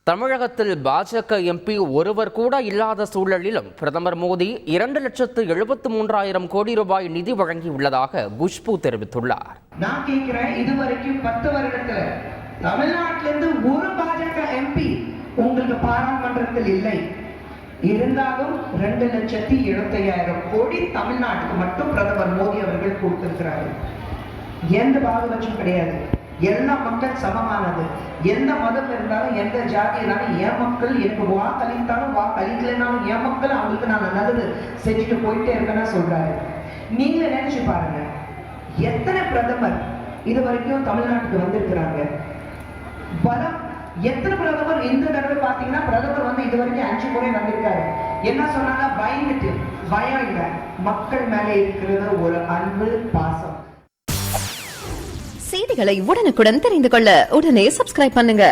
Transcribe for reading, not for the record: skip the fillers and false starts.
தமிழகத்தில் பாஜக எம்பி ஒருவர் கூட இல்லாத சூழலிலும் பிரதமர் மோடி 2,73,000 கோடி ரூபாய் நிதி வழங்கியுள்ளதாக குஷ்பு தெரிவித்துள்ளார். நான் கேட்கிறேன், இதுவரைக்கும் 10 வருடத்துல தமிழ்நாட்டிலிருந்து ஒரு பாஜக எம்பி உங்களுக்கு பாராளுமன்றத்தில் இல்லை. இருந்தாலும் 2,75,000 கோடி தமிழ்நாட்டுக்கு மட்டும் பிரதமர் மோடி அவர்கள் கொடுத்திருக்கிறார்கள். எந்த பாகுபட்சம் கிடையாது. எல்லா மக்கள் சமமானது. எந்த மதம் இருந்தாலும் எந்த ஜாதி இருந்தாலும் என் மக்கள் எனக்கு வாக்களித்தாலும் வாக்களிக்கலைனாலும் என் மக்கள் அவங்களுக்கு நான் நல்லது செஞ்சுட்டு போயிட்டே இருக்கேன்னு சொல்றாரு. நீங்களே நினைச்சு பாருங்க, எத்தனை பிரதமர் இது வரைக்கும் தமிழ்நாட்டுக்கு வந்திருக்கிறாங்க. பலம் எத்தனை பிரதமர் இந்த தடவை பாத்தீங்கன்னா பிரதமர் வந்து இது வரைக்கும் 5 முறை வந்திருக்காரு. என்ன சொன்னாங்க? பயந்துட்டு. பயம் இல்லை, மக்கள் மேலே இருக்கிறது ஒரு அன்பு, பாசம். செய்திகளை உடனுக்குடன் தெரிந்து கொள்ள உடனே சப்ஸ்கிரைப் பண்ணுங்க.